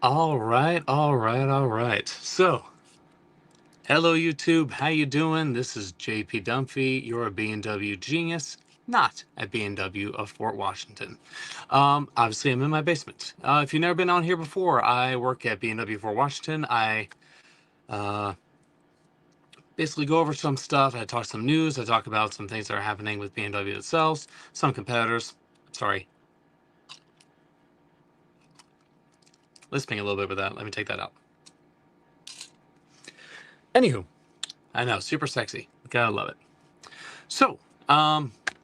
All right, all right, all right. So, hello YouTube, how you doing? This is JP Dunphy, your BMW genius, not at BMW of Fort Washington. Obviously, I'm in my basement. If you've never been on here before, I work at BMW Fort Washington. I uh, basically go over some stuff. I talk some news. I talk about some things that are happening with BMW itself, some competitors. Sorry, lisping a little bit with that. Let me take that out. Anywho, I know, super sexy. Gotta love it. So,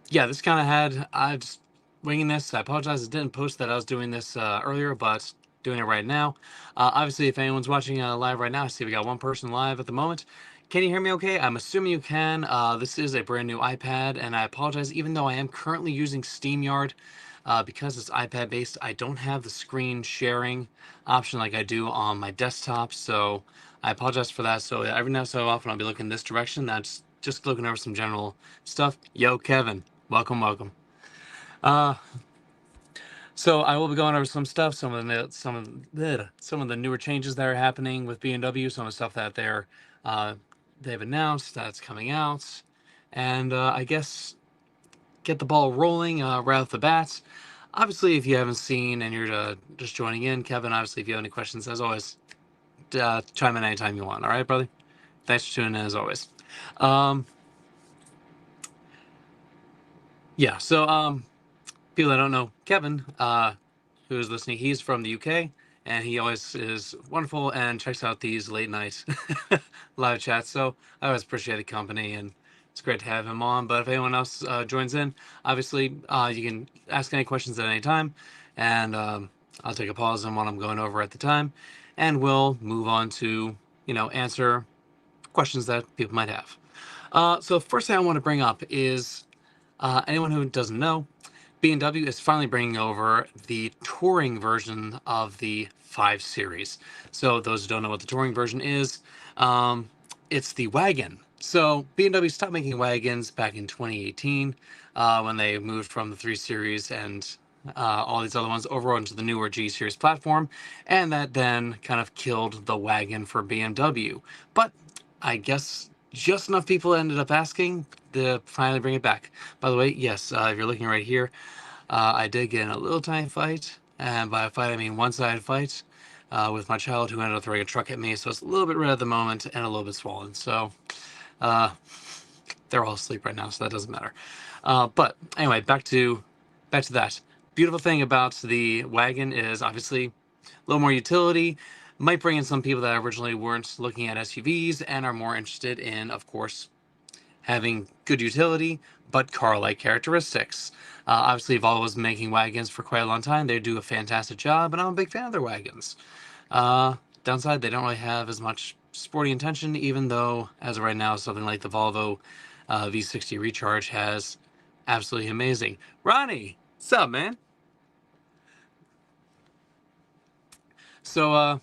yeah, this kind of I just winging this. I apologize. I didn't post that I was doing this earlier, but doing it right now. Obviously, if anyone's watching live right now, I see we got one person live at the moment. Can you hear me okay? I'm assuming you can. This is a brand new iPad, and I apologize, even though I am currently using SteamYard, because it's iPad based, I don't have the screen sharing option like I do on my desktop. So I apologize for that. So every now and so often I'll be looking this direction. That's just looking over some general stuff. Yo, Kevin, welcome, welcome. Uh, so I will be going over some stuff, some of the newer changes that are happening with BMW, some of the stuff that uh, they've announced that's coming out, and I guess get the ball rolling right off the bat. Obviously, if you haven't seen and you're just joining in, Kevin, obviously, if you have any questions, as always, chime in anytime you want. All right, brother? Thanks for tuning in, as always. Um, yeah, so people that don't know Kevin, who is listening, he's from the UK, and he always is wonderful and checks out these late night live chats. So I always appreciate the company, and it's great to have him on. But if anyone else joins in, obviously you can ask any questions at any time, and I'll take a pause on what I'm going over at the time, and we'll move on to answer questions that people might have. So first thing I want to bring up is anyone who doesn't know, BMW is finally bringing over the touring version of the 5 Series. So those who don't know what the touring version is, it's the wagon. So BMW stopped making wagons back in 2018 when they moved from the 3 Series and all these other ones over onto the newer G Series platform, and that then kind of killed the wagon for BMW. But I guess just enough people ended up asking to finally bring it back. By the way, yes, if you're looking right here, I did get in a little tiny fight, and by a fight I mean one-sided fight, with my child who ended up throwing a truck at me, so it's a little bit red at the moment and a little bit swollen. So uh, they're all asleep right now, so that doesn't matter. But anyway, back to that. Beautiful thing about the wagon is obviously a little more utility. Might bring in some people that originally weren't looking at SUVs and are more interested in, of course, having good utility, but car-like characteristics. Obviously, Volvo was making wagons for quite a long time. They do a fantastic job, and I'm a big fan of their wagons. Downside, they don't really have as much sporty intention, even though, as of right now, something like the Volvo V60 Recharge has absolutely amazing. Ronnie, what's up, man? So,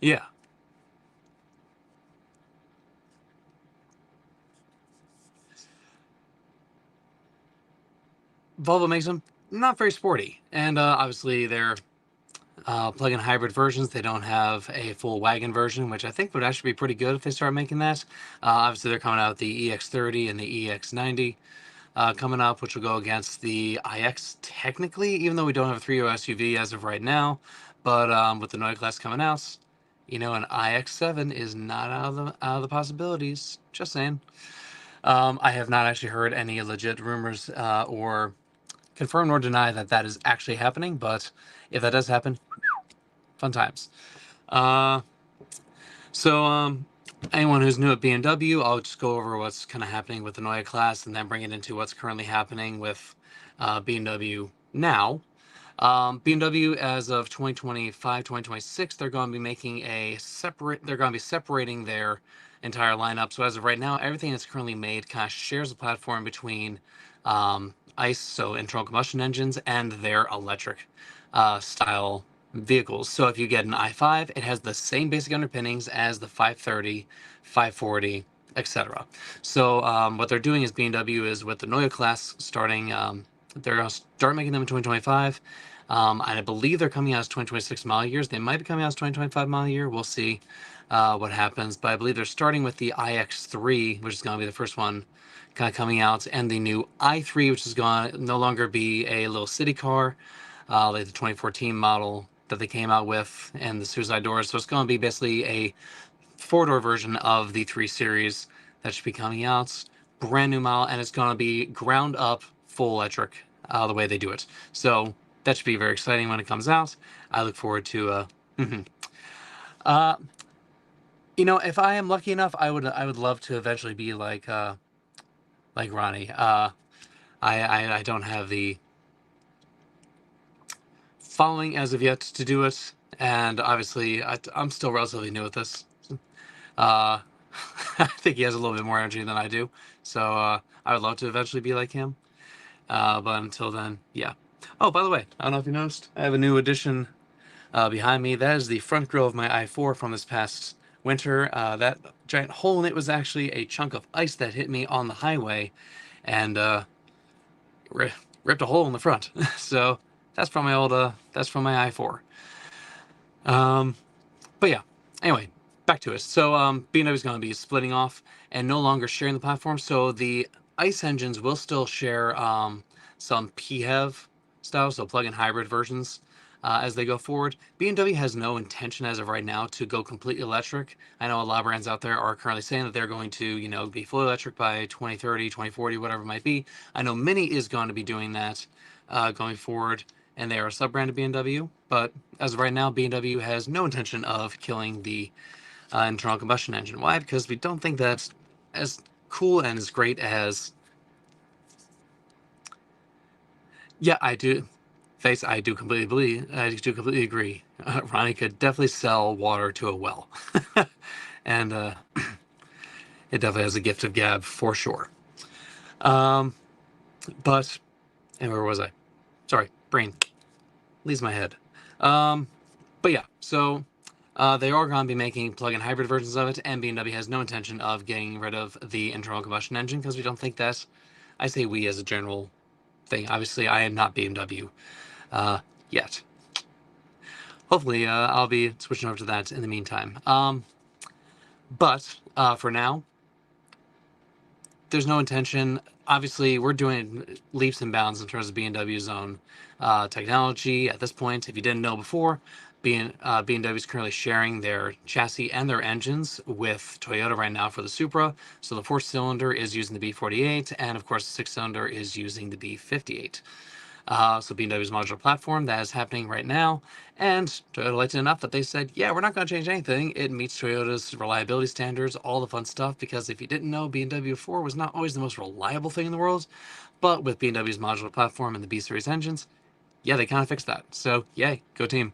yeah, Volvo makes them not very sporty, and obviously they're plug-in hybrid versions. They don't have a full wagon version, which I think would actually be pretty good if they start making that. Obviously, they're coming out with the EX30 and the EX90 coming up, which will go against the iX technically, even though we don't have a 3.0 SUV as of right now. But with the Neue Klasse coming out, an iX7 is not out of the possibilities. Just saying. I have not actually heard any legit rumors or confirm nor deny that that is actually happening, but if that does happen, fun times. Uh, so anyone who's new at BMW, I'll just go over what's kind of happening with the Neue Klasse and then bring it into what's currently happening with BMW now. BMW, as of 2025, 2026, they're going to be making they're going to be separating their entire lineup. So as of right now, everything that's currently made kind of shares a platform between ICE, so internal combustion engines, and their electric style vehicles. So if you get an i5, it has the same basic underpinnings as the 530, 540, etc. So what they're doing is BMW is with the Neue Klasse starting, they're going to start making them in 2025. And I believe they're coming out as 2026 model years. They might be coming out as 2025 model year. We'll see what happens. But I believe they're starting with the iX3, which is going to be the first one kind of coming out, and the new i3, which is going to no longer be a little city car, like the 2014 model that they came out with, and the suicide doors. So it's going to be basically a four-door version of the 3 Series that should be coming out. Brand new model, and it's going to be ground up full electric the way they do it. So that should be very exciting when it comes out. I look forward to mhm. uh if I am lucky enough, I would love to eventually be like Ronnie. I don't have the following as of yet to do it, and obviously I'm still relatively new at this. uh I think he has a little bit more energy than I do, so I would love to eventually be like him. But until then, yeah. Oh, by the way, I don't know if you noticed, I have a new addition behind me. That is the front grille of my i4 from this past winter. That giant hole in it was actually a chunk of ice that hit me on the highway and ripped a hole in the front. So that's from my old that's from my i4. But yeah, anyway, back to it. So BMW is going to be splitting off and no longer sharing the platform. So the ICE engines will still share some PHEV style, so plug-in hybrid versions as they go forward. BMW has no intention as of right now to go completely electric. I know a lot of brands out there are currently saying that they're going to, be fully electric by 2030, 2040, whatever it might be. I know Mini is going to be doing that going forward, and they are a sub-brand of BMW. But as of right now, BMW has no intention of killing the internal combustion engine. Why? Because we don't think that's as cool and as great as... Yeah, I do. Face, I do completely agree. Ronnie could definitely sell water to a well. And it definitely has a gift of gab for sure. But, and where was I? Sorry, brain leaves my head. But yeah, so they are going to be making plug-in hybrid versions of it, and BMW has no intention of getting rid of the internal combustion engine because we don't think that... I say we as a general thing. Obviously, I am not BMW yet. Hopefully, I'll be switching over to that in the meantime. But for now, there's no intention. Obviously, we're doing leaps and bounds in terms of BMW's own technology at this point. If you didn't know before, BMW is currently sharing their chassis and their engines with Toyota right now for the Supra. So the 4-cylinder is using the B48, and of course the 6-cylinder is using the B58. So BMW's modular platform, that is happening right now, and Toyota liked it enough that they said, yeah, we're not going to change anything. It meets Toyota's reliability standards, all the fun stuff, because if you didn't know, BMW 4 was not always the most reliable thing in the world, but with BMW's modular platform and the B-Series engines, yeah, they kind of fixed that. So, yay, go team.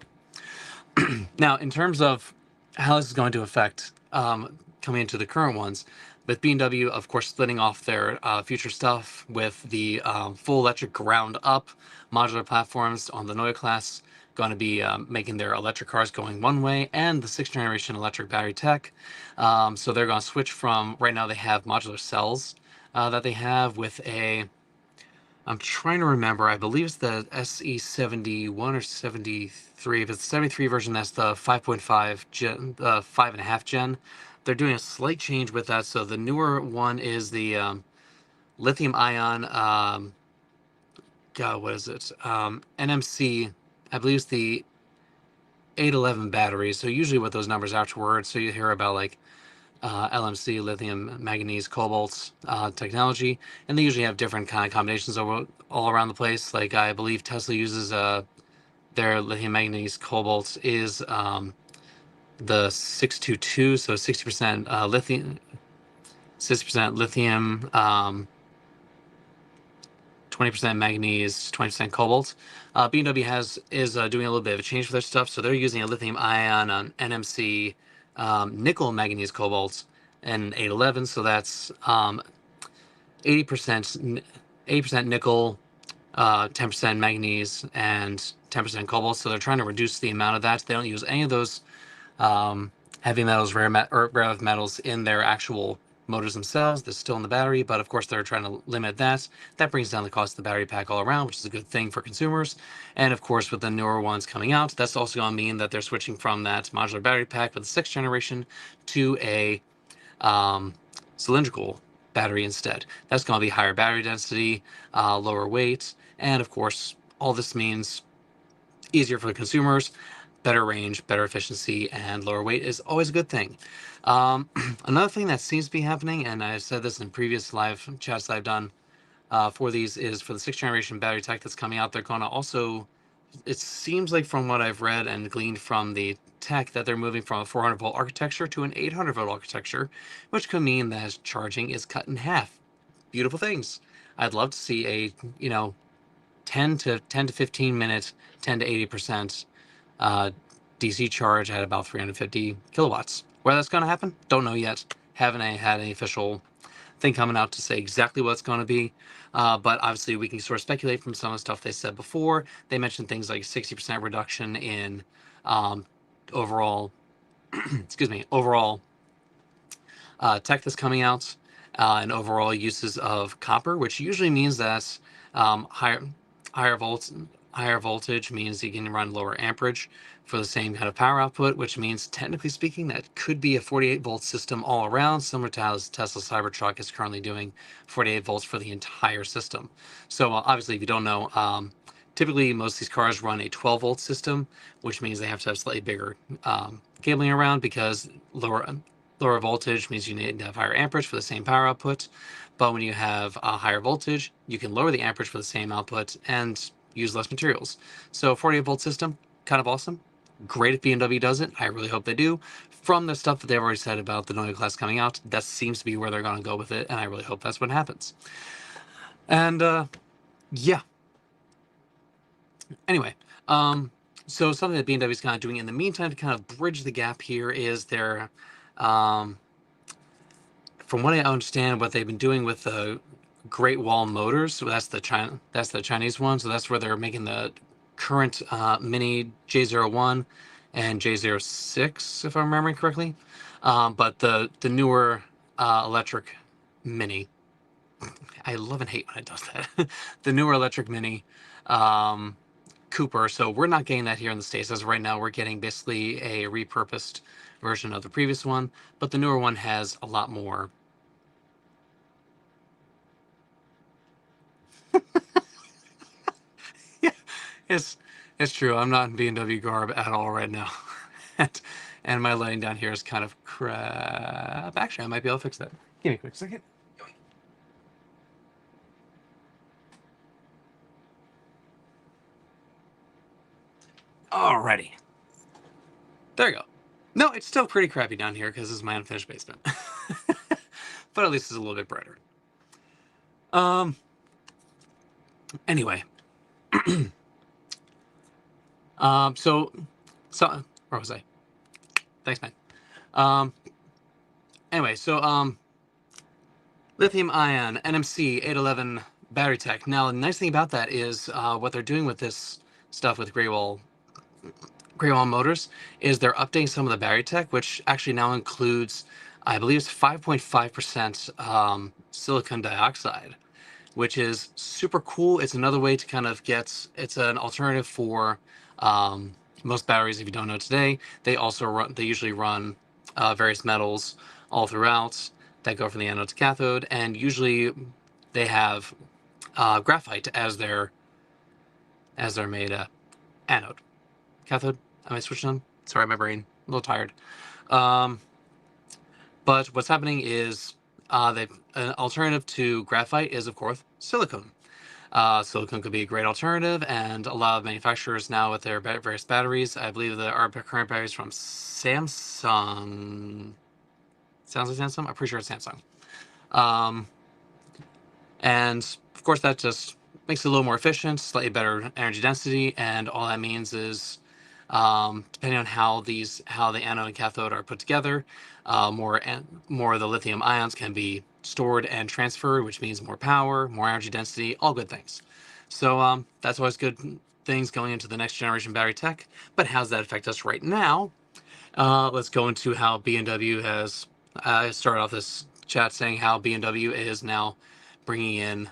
Now, in terms of how this is going to affect coming into the current ones, with BMW, of course, splitting off their future stuff with the full electric ground up modular platforms on the Neue Klasse, going to be making their electric cars going one way, and the 6th generation electric battery tech. So they're going to switch from, right now they have modular cells that they have with a... I'm trying to remember. I believe it's the SE71 or 73. If it's the 73 version, that's the 5.5 gen, 5.5 gen. They're doing a slight change with that. So the newer one is the lithium ion. God, what is it? NMC. I believe it's the 811 batteries. So usually with those numbers afterwards, so you hear about like LMC, lithium, manganese, cobalt technology, and they usually have different kind of combinations all around the place. Like I believe Tesla uses their lithium, manganese, cobalt is the 622, so 60% lithium, 60% lithium, 20% manganese, 20% cobalt. BMW is doing a little bit of a change for their stuff, so they're using a lithium ion on NMC, nickel, manganese, cobalt, and 811. So that's 80% nickel, 10% manganese, and 10% cobalt. So they're trying to reduce the amount of that. They don't use any of those heavy metals, rare earth metals in their actual motors themselves. They're still in the battery, but of course they're trying to limit that. That brings down the cost of the battery pack all around, which is a good thing for consumers. And of course, with the newer ones coming out, that's also going to mean that they're switching from that modular battery pack with the 6th generation to a cylindrical battery instead. That's going to be higher battery density, lower weight, and of course, all this means easier for the consumers, better range, better efficiency, and lower weight is always a good thing. Another thing that seems to be happening, and I've said this in previous live chats I've done for these, is for the 6th generation battery tech that's coming out, they're going to also, it seems like from what I've read and gleaned from the tech, that they're moving from a 400 volt architecture to an 800 volt architecture, which could mean that charging is cut in half. Beautiful things. I'd love to see a, 10 to 15 minutes, 10 to 80% DC charge at about 350 kilowatts. Where that's going to happen, don't know yet. Haven't had any official thing coming out to say exactly what it's going to be. But obviously we can sort of speculate from some of the stuff they said before. They mentioned things like 60% reduction in overall, excuse me, overall tech that's coming out, and overall uses of copper, which usually means that higher voltage means you can run lower amperage for the same kind of power output, which means technically speaking that could be a 48 volt system all around, similar to how Tesla Cybertruck is currently doing 48 volts for the entire system. So obviously, if you don't know, typically most of these cars run a 12 volt system, which means they have to have slightly bigger cabling around, because lower voltage means you need to have higher amperage for the same power output. But when you have a higher voltage, you can lower the amperage for the same output and use less materials. So 48 volt system, kind of awesome. Great if BMW does it. I really hope they do. From the stuff that they've already said about the Neue Klasse coming out, that seems to be where they're going to go with it, and I really hope that's what happens. And yeah. Anyway, so something that BMW is kind of doing in the meantime to kind of bridge the gap here is their, from what I understand, what they've been doing with the Great Wall Motors. So that's the Chinese one. So that's where they're making the current Mini J01 and J06, if I'm remembering correctly. But the newer electric Mini, I love and hate when it does that. The newer electric Mini Cooper. So we're not getting that here in the States. As of right now, we're getting basically a repurposed version of the previous one, but the newer one has a lot more. Yeah, it's true. I'm not in BMW garb at all right now. And my lighting down here is kind of crap. Actually, I might be able to fix that. Give me a quick second. Alrighty. There you go. No, it's still pretty crappy down here because this is my unfinished basement. But at least it's a little bit brighter. Anyway. So where was I? Thanks, man. Anyway, so lithium ion NMC 811 battery tech. Now, the nice thing about that is what they're doing with this stuff with Great Wall Motors is they're updating some of the battery tech, which actually now includes, I believe it's 5.5% silicon dioxide, which is super cool. It's another way to kind of it's an alternative for most batteries. If you don't know today, they usually run various metals all throughout that go from the anode to cathode, and usually they have graphite as their made anode. Cathode? Am I switching them? Sorry, my brain, a little tired. But what's happening is an alternative to graphite is, of course, silicon. Silicon could be a great alternative, and a lot of manufacturers now with their various batteries, I believe our current batteries from Samsung. Sounds like Samsung? I'm pretty sure it's Samsung. And of course that just makes it a little more efficient, slightly better energy density, and all that means is depending on how the anode and cathode are put together, more of the lithium ions can be stored and transferred, which means more power, more energy density, all good things. So that's always good things going into the next generation battery tech. But how does that affect us right now? Let's go into how BMW has started off this chat saying how BMW is now bringing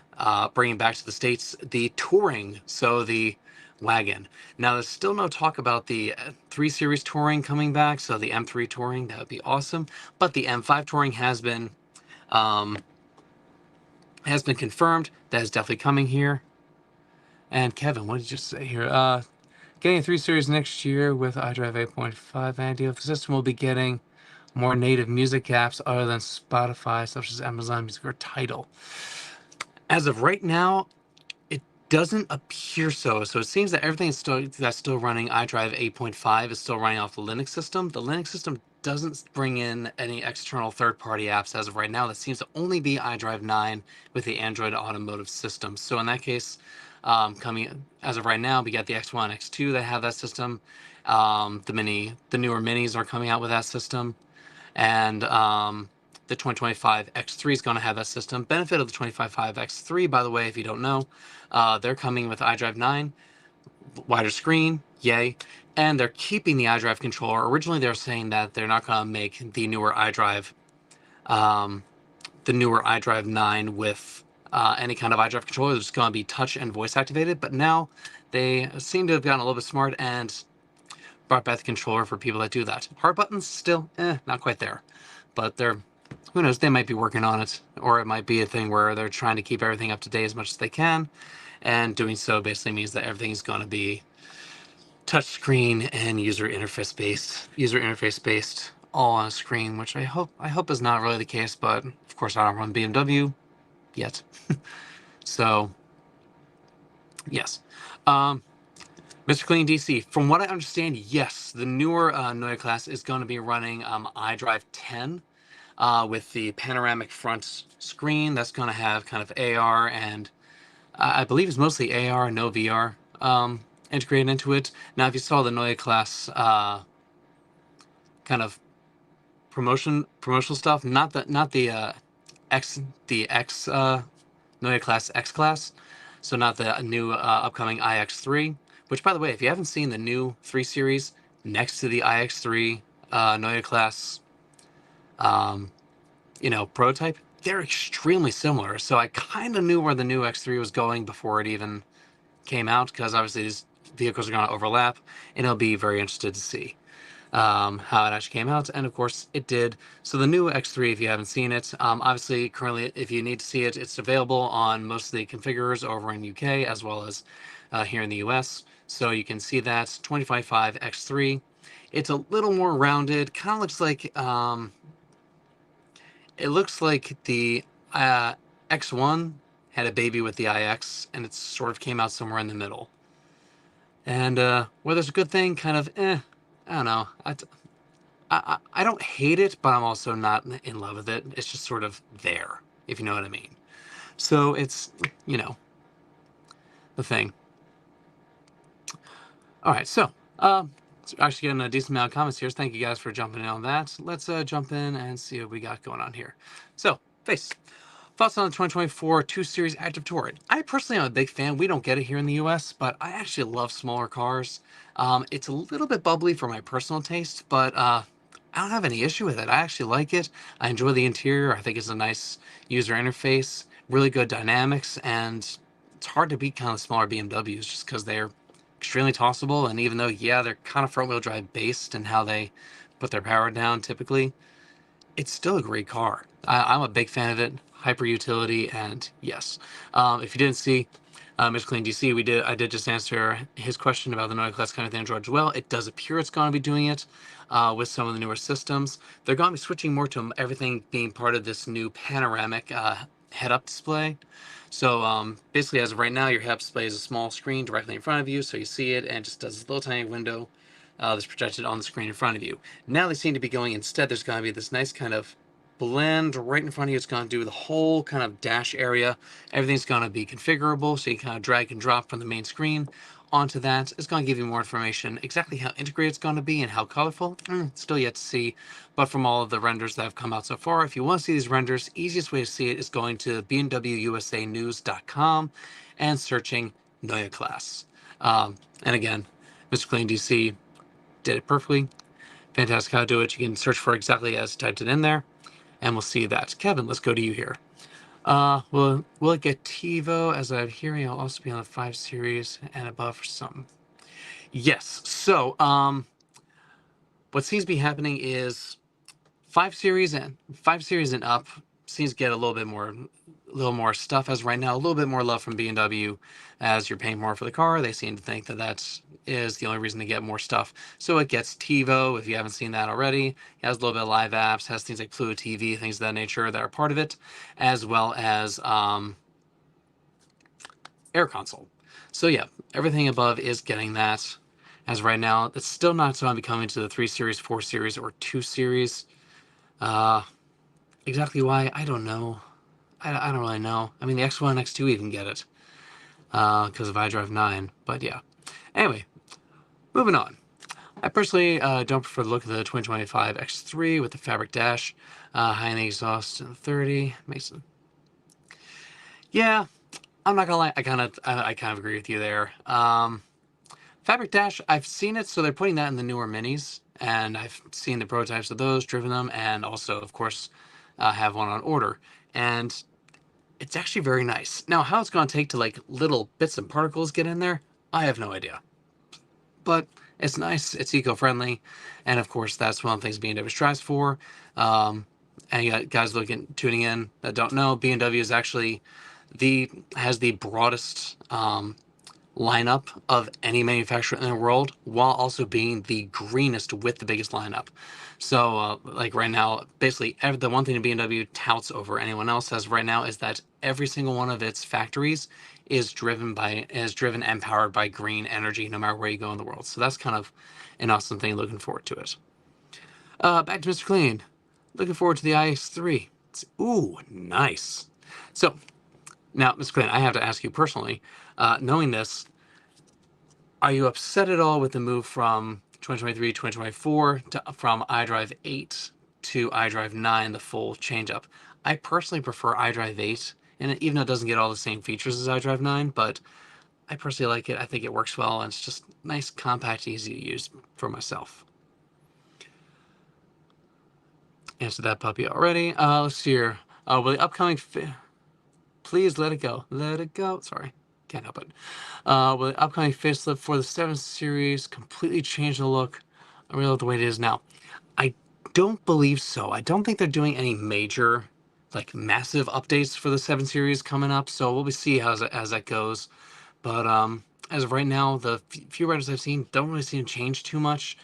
back to the States the Touring, so the wagon. Now, there's still no talk about the 3 Series Touring coming back, so the M3 Touring, that would be awesome. But the M5 Touring um, has been confirmed. That is definitely coming here. And Kevin, what did you say here? Getting a 3 Series next year with iDrive 8.5. And idea of the system will be getting more native music apps other than Spotify, such as Amazon Music or Tidal. As of right now, it doesn't appear so. So it seems that everything that's still running iDrive 8.5 is still running off the Linux system. The Linux system doesn't bring in any external third-party apps as of right now. That seems to only be iDrive 9 with the Android automotive system. So in that case, coming as of right now, we got the X1, X2 that have that system. The newer minis are coming out with that system, and the 2025 X3 is going to have that system. Benefit of the 2025 X3, by the way, if you don't know, they're coming with iDrive 9, wider screen, yay, and they're keeping the iDrive controller. Originally, they were saying that they're not going to make the newer iDrive 9 with any kind of iDrive controller. It's going to be touch and voice activated, but now they seem to have gotten a little bit smart and brought back the controller for people that do that. Hard buttons still, not quite there, but who knows, they might be working on it, or it might be a thing where they're trying to keep everything up to date as much as they can, and doing so basically means that everything's going to be touchscreen and user interface based, all on a screen, which I hope is not really the case, but of course I don't run BMW yet. So yes. Mr. Clean DC, from what I understand, yes, the newer Neue Klasse is going to be running iDrive 10 with the panoramic front screen. That's going to have kind of AR and I believe it's mostly AR and no VR integrated into it. Now, if you saw the Neue Klasse kind of promotional stuff, not the X Neue Klasse X class, so not the new upcoming iX3. Which, by the way, if you haven't seen the new 3 Series next to the iX3 Neue Klasse, prototype, they're extremely similar. So I kind of knew where the new X3 was going before it even came out, because obviously these vehicles are going to overlap, and I'll be very interested to see how it actually came out, and of course it did. So the new X3, if you haven't seen it, obviously currently, if you need to see it, it's available on most of the configurers over in UK as well as here in the US. So you can see that 2025 X3. It's a little more rounded. Kind of looks like it looks like the X1 had a baby with the iX, and it sort of came out somewhere in the middle. And whether it's a good thing, kind of, I don't know. I don't hate it, but I'm also not in love with it. It's just sort of there, if you know what I mean. So it's, the thing. All right, so actually getting a decent amount of comments here. So thank you guys for jumping in on that. Let's jump in and see what we got going on here. So, Face. Thoughts on the 2024 2 Series Active Touring? I personally am a big fan. We don't get it here in the US, but I actually love smaller cars. It's a little bit bubbly for my personal taste, but I don't have any issue with it. I actually like it. I enjoy the interior. I think it's a nice user interface, really good dynamics, and it's hard to beat kind of smaller BMWs just because they're extremely tossable. And even though, yeah, they're kind of front-wheel drive based in how they put their power down typically, it's still a great car. I'm a big fan of it. Hyper utility, and yes. If you didn't see Mr. Clean DC, I did just answer his question about the Neue Klasse coming with Android as well. It does appear it's going to be doing it with some of the newer systems. They're going to be switching more to everything being part of this new panoramic head-up display. So basically, as of right now, your head-up display is a small screen directly in front of you, so you see it, and it just does this little tiny window that's projected on the screen in front of you. Now they seem to be going instead. There's going to be this nice kind of blend right in front of you. It's going to do the whole kind of dash area. Everything's going to be configurable, so you can kind of drag and drop from the main screen onto that. It's going to give you more information. Exactly how integrated it's going to be and how colorful, still yet to see. But from all of the renders that have come out so far, if you want to see these renders, easiest way to see it is going to bmwusanews.com and searching Neue Klasse. And again, Mr. Clean DC did it perfectly. Fantastic how to do it. You can search for exactly as typed it in there. and we'll see that. Kevin, let's go to you here. Will it get TiVo? As I'm hearing, it'll also be on the 5 Series and above for some. Yes. So, what seems to be happening is 5 Series and up seems to get a little more stuff as right now, a little bit more love from BMW. As you're paying more for the car, they seem to think that is the only reason to get more stuff. So it gets TiVo, if you haven't seen that already. It has a little bit of live apps, has things like Fluid TV, things of that nature that are part of it, as well as Air Console. So yeah, everything above is getting that. As right now, it's still not going to be coming to the 3 Series, 4 Series, or 2 Series. Exactly why, I don't know. I don't really know. I mean, the X1 and X2 even get it because of iDrive 9. But yeah. Anyway, moving on. I personally don't prefer the look of the 2025 X3 with the fabric dash, high in the exhaust and 30 makes it. Yeah, I'm not gonna lie. I kind of agree with you there. Fabric dash, I've seen it, so they're putting that in the newer minis, and I've seen the prototypes of those, driven them, and also, of course, have one on order. And it's actually very nice. Now, how it's going to take to like little bits and particles get in there, I have no idea. But it's nice, it's eco-friendly, and of course, that's one of the things BMW strives for. And you got guys tuning in that don't know, BMW is actually has the broadest lineup of any manufacturer in the world, while also being the greenest with the biggest lineup. So like right now, basically the one thing that BMW touts over anyone else as right now is that every single one of its factories is driven and powered by green energy, no matter where you go in the world. So that's kind of an awesome thing. Looking forward to it. Back to Mr. Clean. Looking forward to the iX3. Ooh, nice. So now, Mr. Clean, I have to ask you personally, knowing this, are you upset at all with the move from 2023, 2024 from iDrive 8 to iDrive 9, the full change-up? I personally prefer iDrive 8, and even though it doesn't get all the same features as iDrive 9, but I personally like it. I think it works well, and it's just nice, compact, easy to use for myself. Answered that puppy already. Let's see here. Will the upcoming... Please let it go. Let it go. Sorry. Can't help it. Will the upcoming facelift for the 7 Series completely change the look? I really love the way it is now. I don't believe so. I don't think they're doing any major, like, massive updates for the 7 Series coming up, so we'll see as that goes. But as of right now, the few riders I've seen don't really seem to change too much.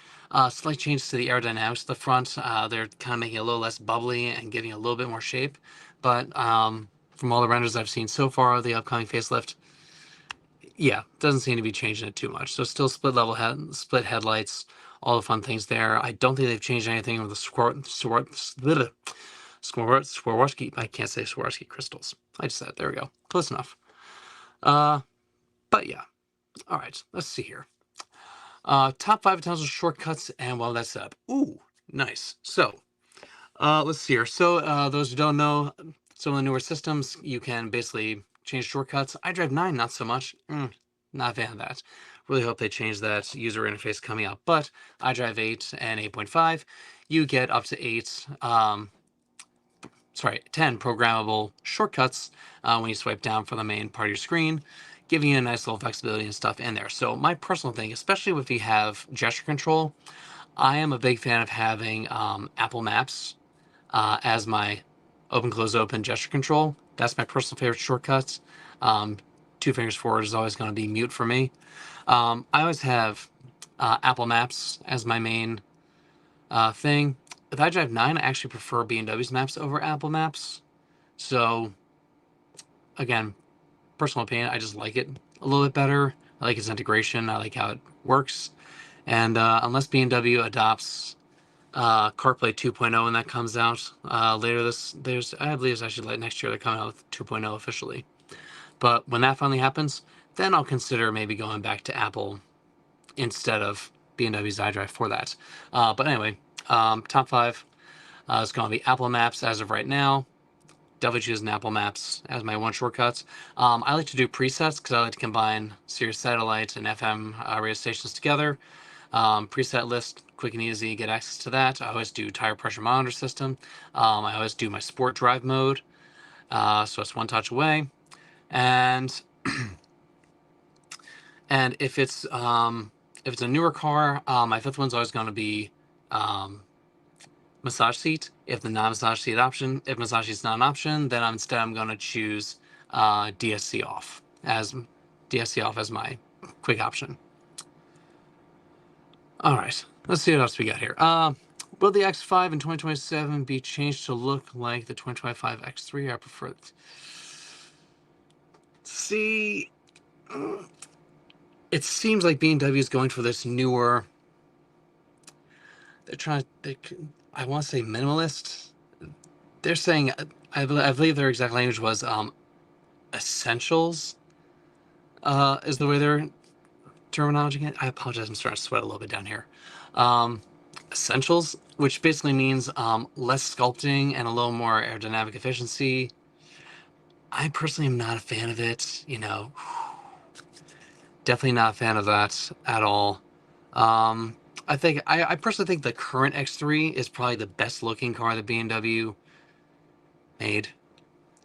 Slight changes to the aerodynamics of the front. They're kind of making it a little less bubbly and giving it a little bit more shape. But from all the renders I've seen so far of the upcoming facelift, yeah, doesn't seem to be changing it too much. So still split headlights, all the fun things there. I don't think they've changed anything with the Swarovski. I can't say Swarovski crystals. I just said it. There we go. Close enough. But yeah. All right. Let's see here. Top 5 potential shortcuts and while that's up. Ooh, nice. So let's see here. So those who don't know, some of the newer systems, you can basically change shortcuts. iDrive 9, not so much. Not a fan of that. Really hope they change that user interface coming out. But iDrive 8 and 8.5, you get up to 10 programmable shortcuts when you swipe down from the main part of your screen, giving you a nice little flexibility and stuff in there. So my personal thing, especially if you have gesture control, I am a big fan of having Apple Maps as my open, close, open gesture control. That's my personal favorite shortcuts. 2 fingers forward is always going to be mute for me. I always have Apple Maps as my main thing. With iDrive 9, I actually prefer BMW's maps over Apple Maps. So, again, personal opinion, I just like it a little bit better. I like its integration. I like how it works. And unless BMW adopts CarPlay 2.0 when that comes out later I believe it's actually like next year they're coming out with 2.0 officially. But when that finally happens, then I'll consider maybe going back to Apple instead of BMW's iDrive for that. But anyway, top 5 is going to be Apple Maps as of right now. Definitely choosing Apple Maps as my one shortcuts. I like to do presets because I like to combine Sirius satellite and FM radio stations together. Preset list, quick and easy, get access to that. I always do tire pressure monitor system. I always do my sport drive mode. So it's one touch away. And if it's a newer car, my fifth one's always going to be um, massage seat. If the non-massage seat option, if massage seat's not an option, then I'm going to choose DSC off as my quick option. All right, let's see what else we got here. Will the X5 in 2027 be changed to look like the 2025 X3? I prefer it. See, it seems like BMW is going for this newer. They're trying. I want to say minimalist. They're saying, I believe their exact language was essentials. Is the way they're terminology it. I apologize. I'm starting to sweat a little bit down here. Essentials, which basically means less sculpting and a little more aerodynamic efficiency. I personally am not a fan of it. Definitely not a fan of that at all. I personally think the current X3 is probably the best looking car that BMW made.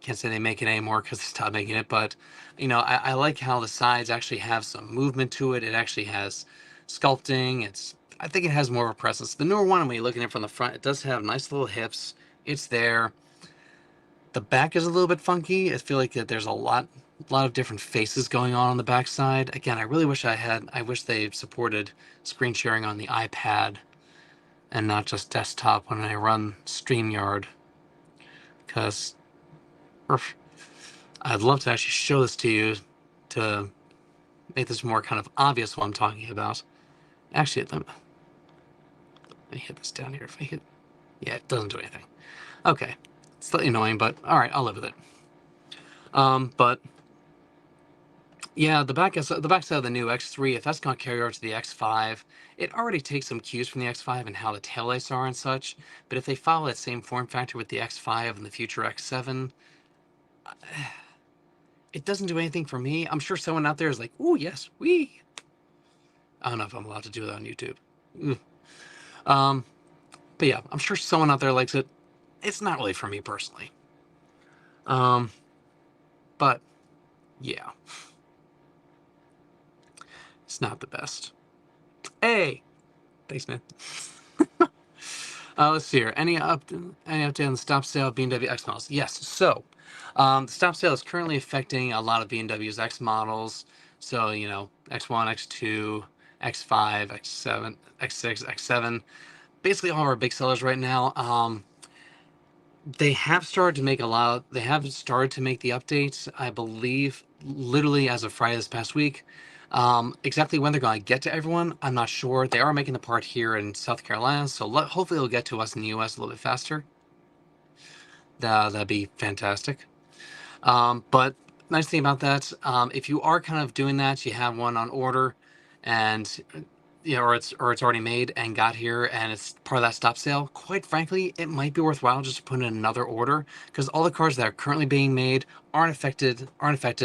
Can't say they make it anymore because they stopped making it, but I like how the sides actually have some movement to it. It actually has sculpting. I think it has more of a presence. The newer one, when you're looking at it from the front, it does have nice little hips. It's there. The back is a little bit funky. I feel like that there's a lot of different faces going on the back side. Again, I really wish I wish they supported screen sharing on the iPad and not just desktop when I run StreamYard, because I'd love to actually show this to you to make this more kind of obvious what I'm talking about. Actually, let me hit this down here. If I hit, yeah, it doesn't do anything. Okay, it's slightly annoying, but all right, I'll live with it. But yeah, the backside of the new X3, if that's going to carry over to the X5, it already takes some cues from the X5 and how the taillights are and such. But if they follow that same form factor with the X5 and the future X7, it doesn't do anything for me. I'm sure someone out there is like, "Oh yes, we." I don't know if I'm allowed to do that on YouTube. But yeah, I'm sure someone out there likes it. It's not really for me personally. But yeah, it's not the best. Hey, thanks, man. Let's see here. Any update on the stop sale of BMW X models? Yes. So, the stop sale is currently affecting a lot of BMW's X models. So, X1, X2, X5, X7, X6, X7. Basically, all of our big sellers right now. They have started to make They have started to make the updates, I believe, literally as of Friday this past week. Exactly when they're going to get to everyone, I'm not sure. They are making the part here in South Carolina, so hopefully it'll get to us in the US a little bit faster. That'd be fantastic. But nice thing about that, if you are kind of doing that, you have one on order, and or it's already made and got here, and it's part of that stop sale. Quite frankly, it might be worthwhile just to put in another order, because all the cars that are currently being made aren't affected.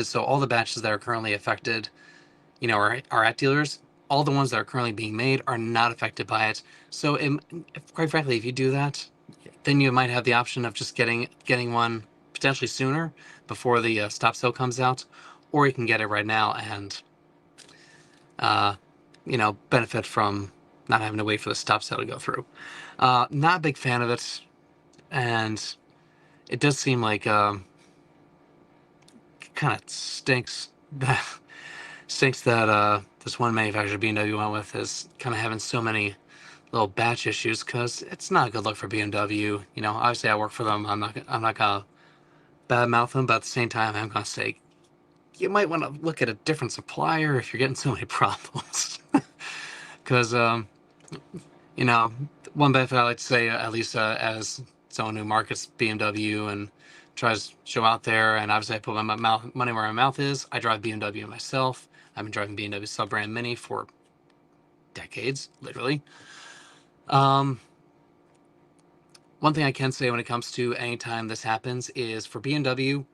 So all the batches that are currently affected, are at dealers. All the ones that are currently being made are not affected by it. So, quite frankly, if you do that, then you might have the option of just getting one potentially sooner before the stop sale comes out, or you can get it right now and benefit from not having to wait for the stop sale to go through. Not a big fan of it, and it does seem like kind of stinks that this one manufacturer BMW went with is kind of having so many little batch issues, because it's not a good look for BMW. Obviously I work for them. I'm not gonna badmouth them, but at the same time I'm gonna say you might want to look at a different supplier if you're getting so many problems. Because one benefit I like to say, at least as someone who markets BMW and tries to show out there, and obviously I put my money where my mouth is. I drive BMW myself. I've been driving BMW sub-brand Mini for decades, literally. One thing I can say when it comes to any time this happens is, for BMW,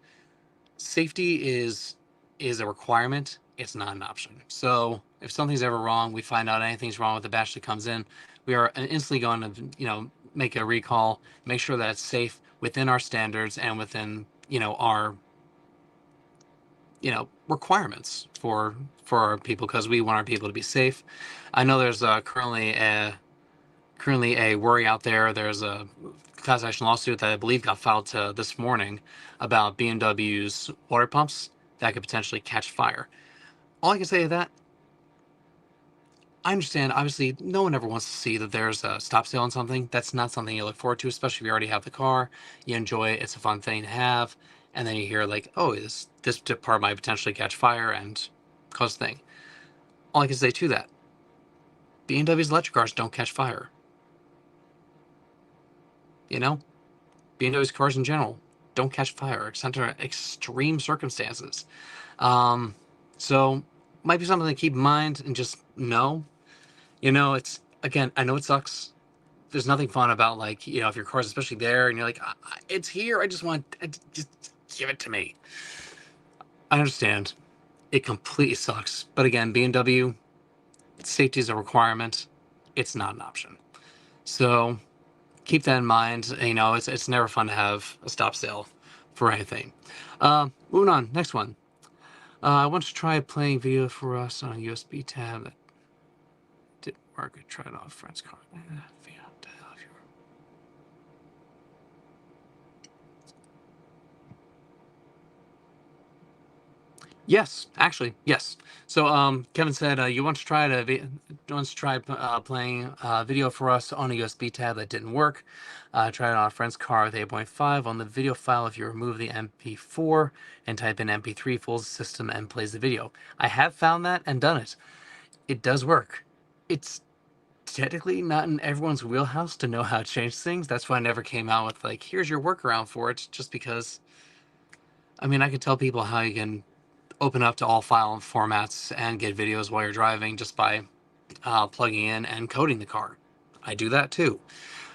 safety is is a requirement, it's not an option. So if something's ever wrong, we find out anything's wrong with the batch that comes in, we are instantly going to, make a recall, make sure that it's safe within our standards and within, our, requirements for our people, because we want our people to be safe. I know there's currently a worry out there. There's a class action lawsuit that I believe got filed this morning about BMW's water pumps that could potentially catch fire. All I can say is that I understand, obviously, no one ever wants to see that there's a stop sale on something. That's not something you look forward to, especially if you already have the car. You enjoy it. It's a fun thing to have. And then you hear like, oh, this part might potentially catch fire and cause a thing. All I can say to that, BMW's electric cars don't catch fire. BMW's cars in general don't catch fire, except under extreme circumstances. So might be something to keep in mind and just know. It's, again, I know it sucks. There's nothing fun about, like, if your car's especially there and you're like, it's here, I just give it to me. I understand. It completely sucks. But again, BMW, safety is a requirement. It's not an option. So keep that in mind. It's never fun to have a stop sale for anything. Moving on, next one. I want to try playing video for us on a USB tab that didn't work. I tried it on a friend's car. Yes, actually, yes. So, Kevin said you want to try playing video for us on a USB tab that didn't work. Tried it on a friend's car with 8.5. On the video file, if you remove the MP4 and type in MP3, fulls the system and plays the video. I have found that and done it. It does work. It's technically not in everyone's wheelhouse to know how to change things. That's why I never came out with like, here's your workaround for it, just because, I could tell people how you can open up to all file formats and get videos while you're driving just by plugging in and coding the car. I do that too.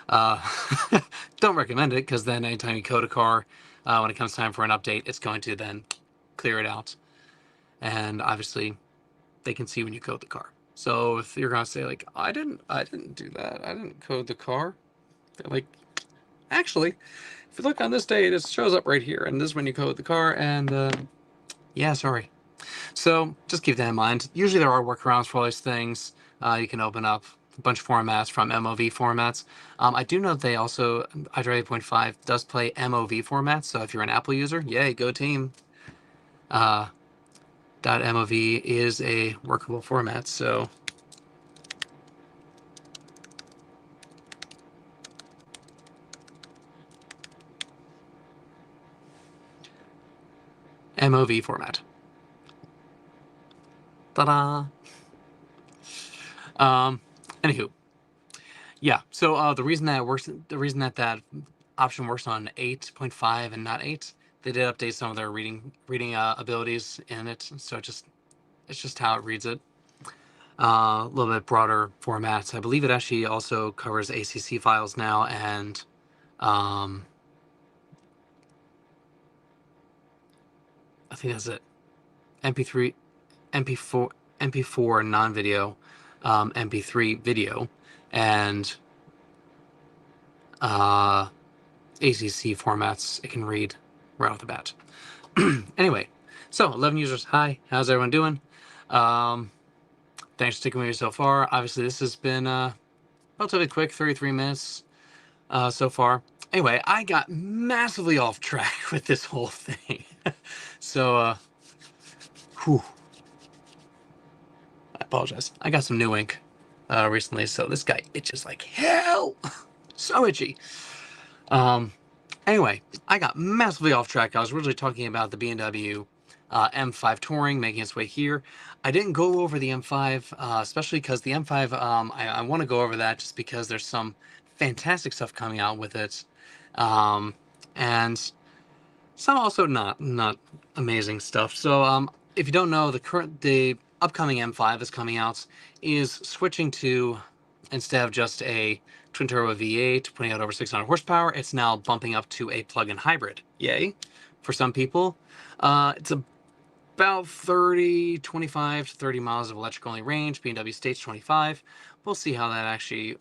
Don't recommend it, because then anytime you code a car, when it comes time for an update, it's going to then clear it out. And obviously, they can see when you code the car. So if you're gonna say like, I didn't do that, I didn't code the car, they're like, actually, if you look on this date, it shows up right here, and this is when you code the car, and yeah, sorry. So just keep that in mind. Usually there are workarounds for all these things. You can open up a bunch of formats from MOV formats. I do know that they also, iDrive 8.5 does play MOV formats, so if you're an Apple user, yay, go team. .mov is a workable format, so MOV format. Ta-da! Anywho, yeah. So the reason that that option works on 8.5 and not 8, they did update some of their reading abilities in it. So it's just how it reads it. A little bit broader formats. I believe it actually also covers ACC files now, and I think that's it. MP3, MP4 non-video, MP3 video, and ACC formats it can read right off the bat. Anyway, so 11 users. Hi, how's everyone doing? Thanks for sticking with me so far. Obviously, this has been relatively quick, 33 minutes so far. Anyway, I got massively off track with this whole thing. So, whew. I apologize. I got some new ink recently, so this guy itches like hell. So itchy. Anyway, I got massively off track. I was originally talking about the BMW M5 Touring making its way here. I didn't go over the M5, especially because the M5, I want to go over that just because there's some fantastic stuff coming out with it, and some also not amazing stuff. So if you don't know, the upcoming M5 is coming out is switching to, instead of just a twin turbo V8 putting out over 600 horsepower, it's now bumping up to a plug-in hybrid. Yay for some people. It's a about 25 to 30 miles of electric only range. BMW states 25. We'll see how that actually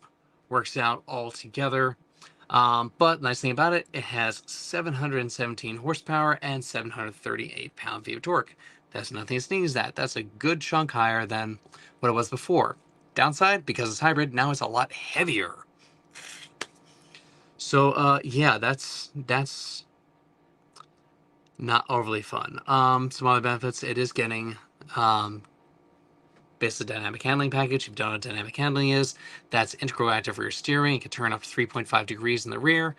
works out all together. But the nice thing about it, it has 717 horsepower and 738 pound-feet of torque. That's nothing to sneeze at. That's a good chunk higher than what it was before. Downside, because it's hybrid, now it's a lot heavier. So yeah, that's not overly fun. Some other benefits, it is getting basically dynamic handling package. If you don't know what dynamic handling is, that's integral active rear steering. It can turn up to 3.5 degrees in the rear.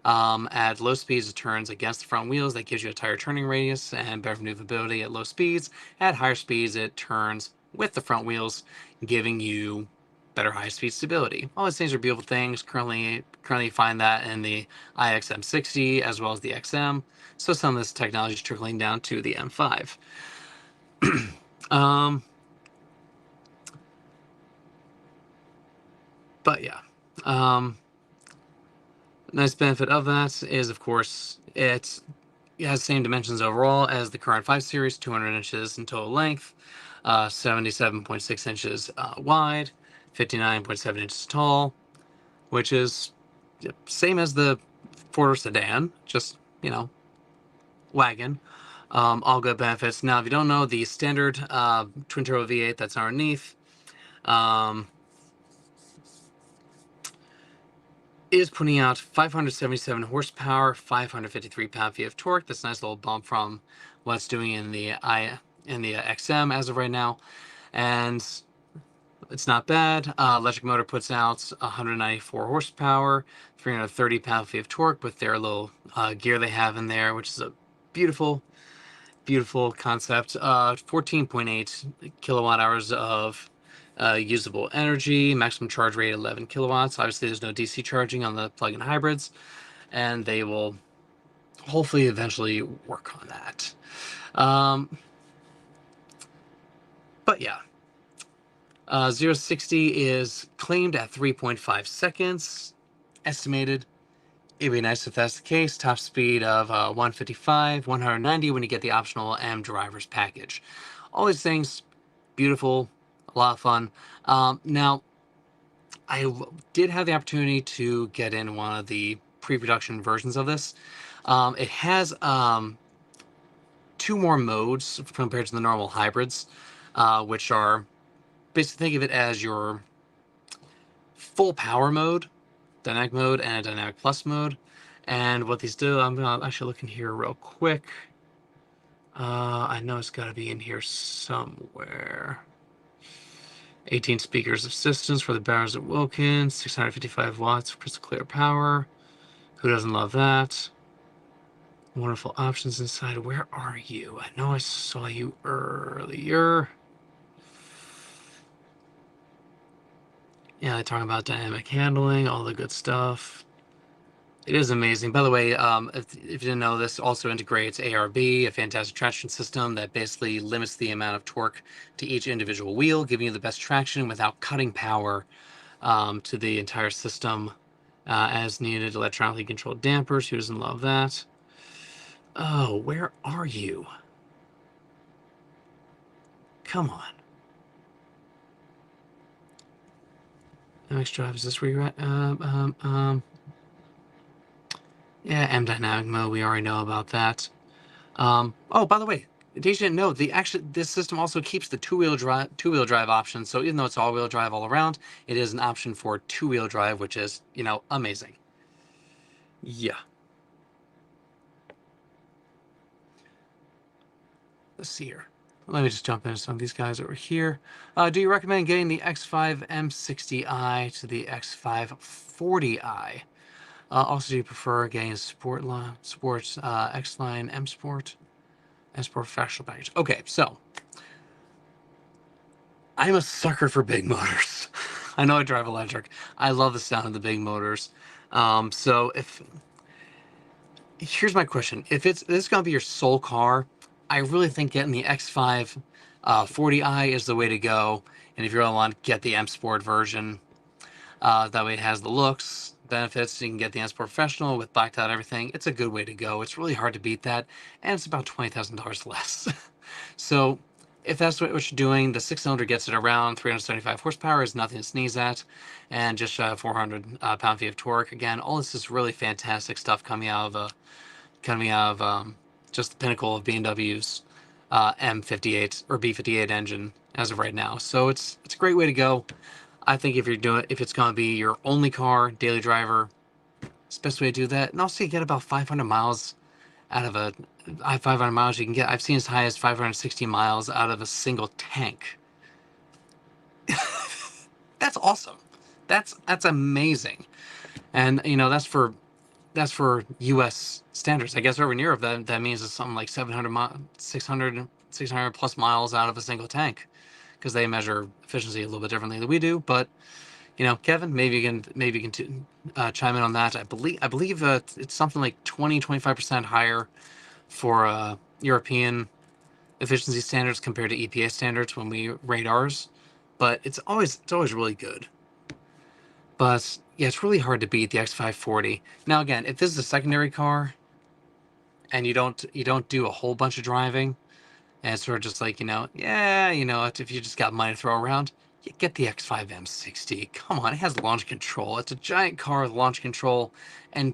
At low speeds, it turns against the front wheels. That gives you a tire turning radius and better maneuverability at low speeds. At higher speeds, it turns with the front wheels, giving you better high-speed stability. All these things are beautiful things. Currently find that in the iXM60 as well as the XM. So some of this technology is trickling down to the M5. But yeah, nice benefit of that is, of course, it has the same dimensions overall as the current 5 Series, 200 inches in total length, 77.6 inches wide, 59.7 inches tall, which is same as the 4-door sedan, just, wagon. All good benefits. Now, if you don't know, the standard twin-turbo V8 that's underneath is putting out 577 horsepower, 553 pound-feet of torque. That's a nice little bump from what it's doing in the XM as of right now, and it's not bad. Electric motor puts out 194 horsepower, 330 pound-feet of torque with their little gear they have in there, which is a beautiful concept. 14.8 kilowatt hours of usable energy, maximum charge rate 11 kilowatts. Obviously, there's no DC charging on the plug-in hybrids, and they will hopefully eventually work on that. But yeah, 0-60 is claimed at 3.5 seconds, estimated. It'd be nice if that's the case. Top speed of 155, 190 when you get the optional M drivers package. All these things, beautiful, a lot of fun. Now, I did have the opportunity to get in one of the pre-production versions of this. It has 2 more modes compared to the normal hybrids, which are basically, think of it as your full power mode, dynamic mode, and a dynamic plus mode. And what these do, I'm gonna actually look in here real quick. I know it's got to be in here somewhere. 18 speakers of systems for the Bowers and Wilkins, 655 watts of crystal clear power. Who doesn't love that? Wonderful options inside. Where are you? I know I saw you earlier. Yeah, they're talking about dynamic handling, all the good stuff. It is amazing. By the way, if you didn't know, this also integrates ARB, a fantastic traction system that basically limits the amount of torque to each individual wheel, giving you the best traction without cutting power to the entire system as needed. Electronically controlled dampers. Who doesn't love that? Oh, where are you? Come on. MX-Drive, is this where you're at? Yeah, M dynamic mode, we already know about that. Oh, by the way, in case you didn't know, this system also keeps the two-wheel drive option. So even though it's all-wheel drive all around, it is an option for two-wheel drive, which is, amazing. Yeah. Let's see here. Let me just jump into some of these guys over here. Do you recommend getting the X5 M60i to the X5 40i? Also, do you prefer getting a sports X-Line M Sport professional package? Okay, so I'm a sucker for big motors. I know I drive electric. I love the sound of the big motors. So here's my question: if this is gonna be your sole car, I really think getting the X5 40i is the way to go. And if you really want to get the M Sport version, that way it has the looks, benefits. You can get the M Sport Professional with blacked out everything. It's a good way to go. It's really hard to beat that, and it's about $20,000 less. So if that's what you're doing, the six-cylinder gets it around 375 horsepower, is nothing to sneeze at, and just 400 pound-feet of torque. Again, all this is really fantastic stuff coming out of just the pinnacle of BMW's M58 or B58 engine as of right now. So it's a great way to go. I think if it's going to be your only car, daily driver, it's the best way to do that. And also you get about 500 miles out of 500 miles you can get. I've seen as high as 560 miles out of a single tank. That's awesome. That's amazing. And that's for U.S. standards. I guess over in Europe, that means it's something like 600 plus miles out of a single tank, because they measure efficiency a little bit differently than we do. But Kevin, maybe you can chime in on that. I believe it's something like 25% higher for European efficiency standards compared to EPA standards when we rate ours. But it's always really good. But yeah, it's really hard to beat the X540. Now again, if this is a secondary car and you don't do a whole bunch of driving, and it's sort of just like, if you just got money to throw around, you get the X5 M60. Come on, it has launch control. It's a giant car with launch control and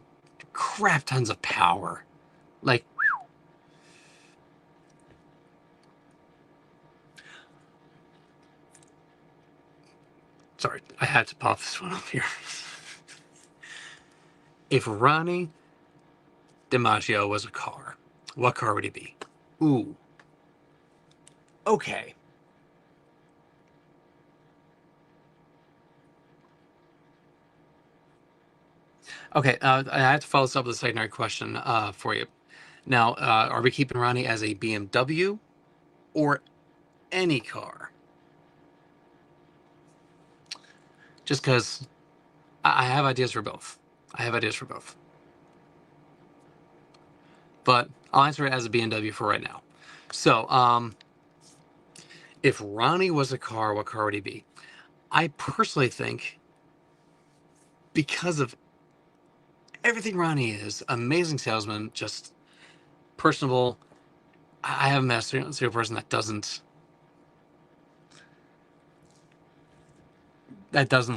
crap tons of power. Like, sorry, I had to pop this one up here. If Ronnie DiMaggio was a car, what car would he be? Ooh. Okay. Okay, I have to follow this up with a secondary question for you. Now, are we keeping Ronnie as a BMW or any car? Just because I have ideas for both. But I'll answer it as a BMW for right now. So, if Ronnie was a car, what car would he be? I personally think, because of everything Ronnie is, amazing salesman, just personable. I haven't met a single person that doesn't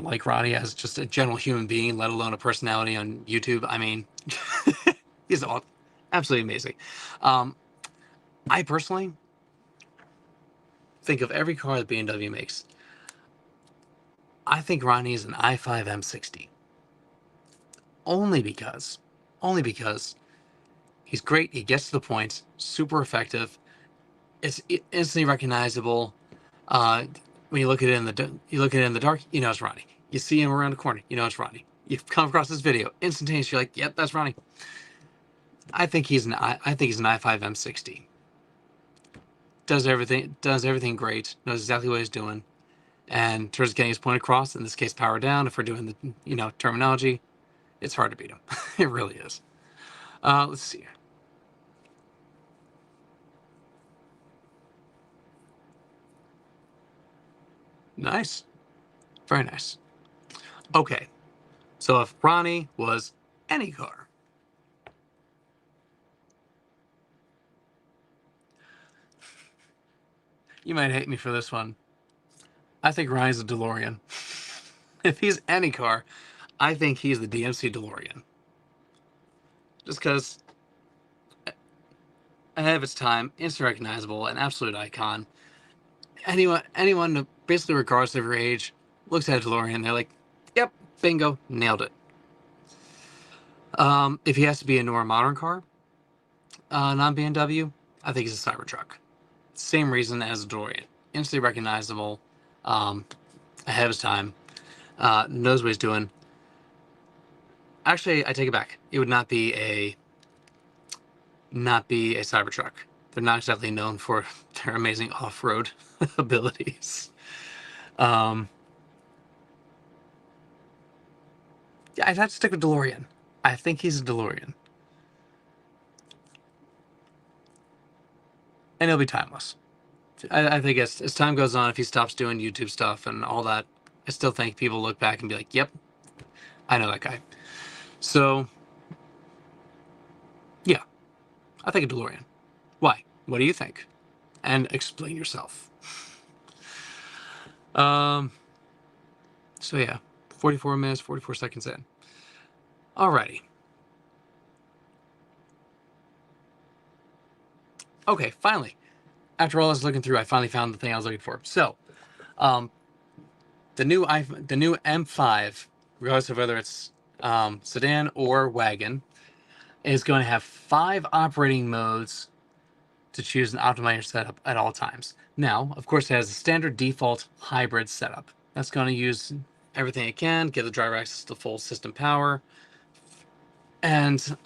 like Ronnie as just a general human being, let alone a personality on YouTube. I mean, he's absolutely amazing. I personally think of every car that BMW makes, I think Ronnie is an i5 M60. Only because he's great. He gets to the point, super effective. It's instantly recognizable. When you look at it in the dark, it's Ronnie. You see him around the corner, it's Ronnie. You come across this video, instantaneously, you're like, yep, that's Ronnie. I think he's an i5 M60. Does everything great. Knows exactly what he's doing, and in terms of getting his point across. In this case, power down. If we're doing the terminology, it's hard to beat him. It really is. Let's see. Nice. Very nice. Okay. So if Ronnie was any car, you might hate me for this one. I think Ronnie's a DeLorean. If he's any car, I think he's the DMC DeLorean. Just because ahead of its time, instant recognizable, an absolute icon. Anyone, basically regardless of your age, looks at a DeLorean, they're like, yep, bingo, nailed it. If he has to be a newer modern car, non-BMW, I think he's a Cybertruck. Same reason as a DeLorean. Instantly recognizable, ahead of his time, knows what he's doing. Actually, I take it back. It would not be a Cybertruck. They're not exactly known for their amazing off-road abilities. Yeah, I'd have to stick with DeLorean. I think he's a DeLorean. And he'll be timeless. I think as time goes on, if he stops doing YouTube stuff and all that, I still think people look back and be like, yep, I know that guy. So, yeah, I think a DeLorean. Why? What do you think? and explain yourself. So yeah, 44 minutes, 44 seconds in. Alrighty. Okay, finally. After all I was looking through, I finally found the thing I was looking for. So, the new M5, regardless of whether it's sedan or wagon, is going to have 5 operating modes to choose and optimize your setup at all times. Now, of course, it has a standard default hybrid setup. That's going to use everything it can, give the driver access to full system power, and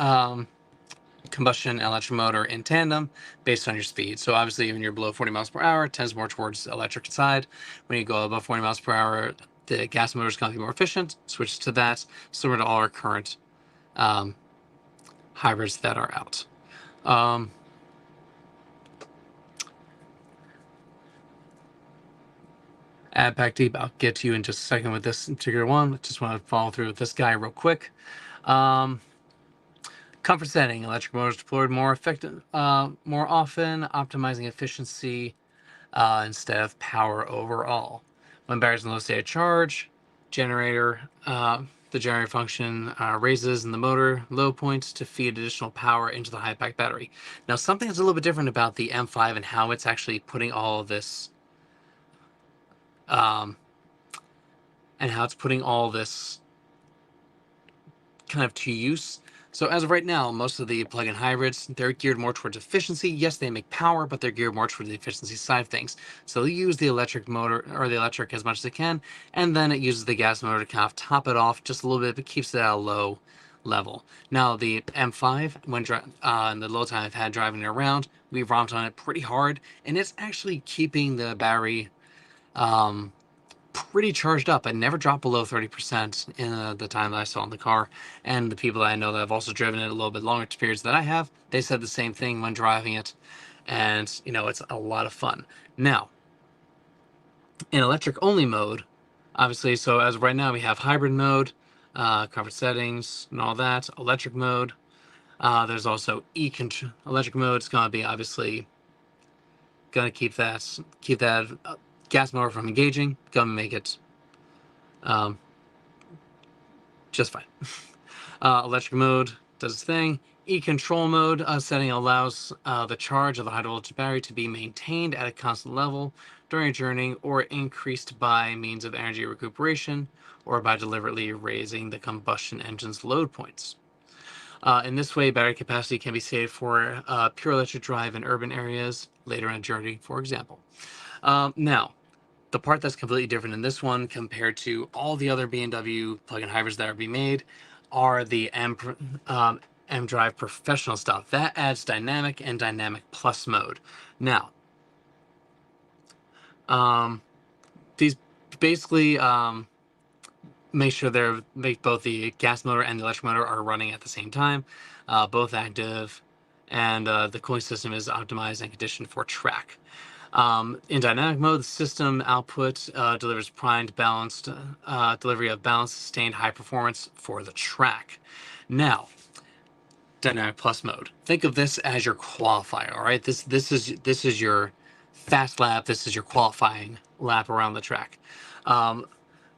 combustion and electric motor in tandem based on your speed. So obviously when you're below 40 miles per hour, it tends more towards the electric side. When you go above 40 miles per hour, the gas motor is going to be more efficient. Switch to that, similar to all our current hybrids that are out. Add pack deep, I'll get to you in just a second with this particular one. I just want to follow through with this guy real quick. Comfort setting, electric motors deployed more often, optimizing efficiency instead of power overall. When batteries in low state of charge, generator, the generator function raises in the motor low points to feed additional power into the high pack battery. Now, something that's a little bit different about the M5 and how it's actually putting all of this kind of to use. So as of right now, most of the plug-in hybrids, they're geared more towards efficiency. Yes, they make power, but they're geared more towards the efficiency side of things. So they use the electric motor or the electric as much as they can, and then it uses the gas motor to kind of top it off just a little bit, but keeps it at a low level. Now the M5, when in the low time I've had driving it around, we've romped on it pretty hard, and it's actually keeping the battery pretty charged up. I never dropped below 30% in the time that I saw in the car. And the people that I know that have also driven it a little bit longer periods than I have, they said the same thing when driving it. And, you know, it's a lot of fun. Now, in electric only mode, obviously, so as of right now, we have hybrid mode, comfort settings, and all that, electric mode. There's also electric mode. It's going to be obviously going to keep that gas motor from engaging, gonna make it just fine. Electric mode does its thing. E-control mode setting allows the charge of the high voltage battery to be maintained at a constant level during a journey, or increased by means of energy recuperation, or by deliberately raising the combustion engine's load points. In this way, battery capacity can be saved for pure electric drive in urban areas later in a journey, for example. Now, the part that's completely different in this one compared to all the other BMW plug-in hybrids that are being made are the M-Drive Professional stuff. That adds Dynamic and Dynamic Plus mode. Now, these basically make both the gas motor and the electric motor are running at the same time, both active, and the cooling system is optimized and conditioned for track. In dynamic mode, the system output delivers primed, balanced delivery of balanced, sustained high performance for the track. Now, dynamic plus mode. Think of this as your qualifier. All right, this is your fast lap. This is your qualifying lap around the track.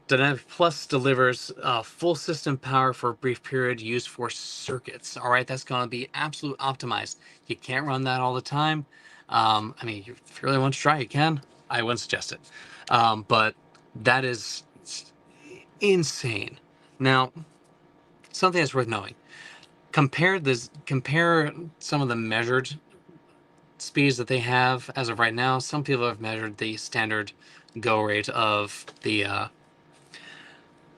Dynamic Plus delivers full system power for a brief period used for circuits. All right, that's going to be absolute optimized. You can't run that all the time. I mean, if you really want to try, you can. I wouldn't suggest it. But that is insane. Now, something that's worth knowing. Compare some of the measured speeds that they have as of right now. Some people have measured the standard go rate of the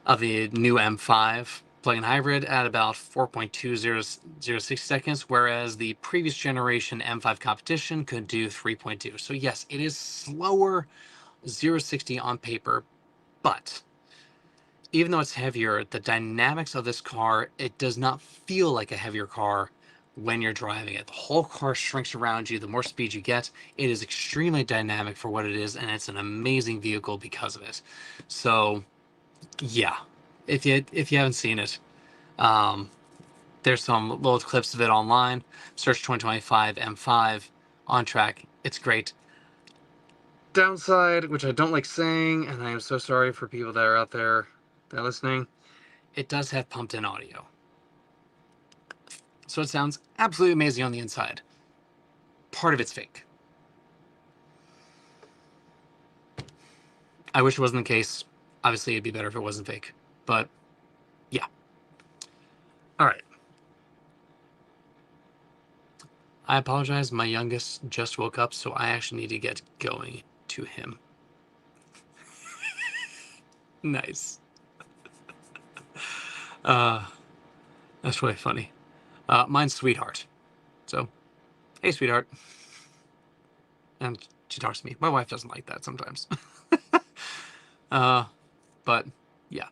new M5 plug-in hybrid at about 4.2006 seconds, whereas the previous generation M5 competition could do 3.2. So yes, it is slower 0-60 on paper, but even though it's heavier, the dynamics of this car, it does not feel like a heavier car when you're driving it. The whole car shrinks around you the more speed you get. It is extremely dynamic for what it is, and it's an amazing vehicle because of it. So yeah, if you haven't seen it, there's some little clips of it online. Search 2025 M5 on track. It's great. downside, which I don't like saying, and I am so sorry for people that are out there that are listening, it does have pumped-in audio. So it sounds absolutely amazing on the inside. Part of it's fake. I wish it wasn't the case. Obviously, it'd be better if it wasn't fake. But, yeah. All right. I apologize. My youngest just woke up, so I actually need to get going to him. Nice. That's really funny. Mine's Sweetheart. So, hey, Sweetheart. And she talks to me. My wife doesn't like that sometimes. But, yeah.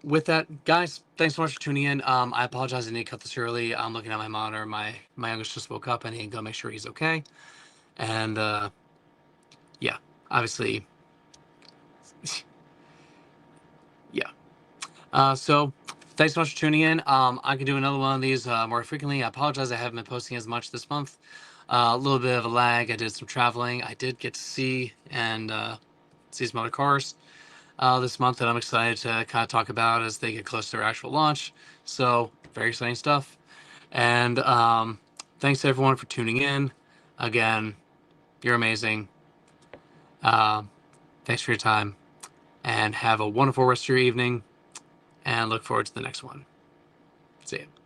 With that, guys, thanks so much for tuning in. I apologize I need to cut this early. I'm looking at my monitor. My youngest just woke up. I need to go make sure he's okay. And, yeah, obviously, yeah. So thanks so much for tuning in. I can do another one of these more frequently. I apologize I haven't been posting as much this month. A little bit of a lag. I did some traveling. I did get to see some other cars this month that I'm excited to kind of talk about as they get close to their actual launch. So very exciting stuff. And thanks to everyone for tuning in. Again, you're amazing. Thanks for your time, and have a wonderful rest of your evening, and look forward to the next one. See ya.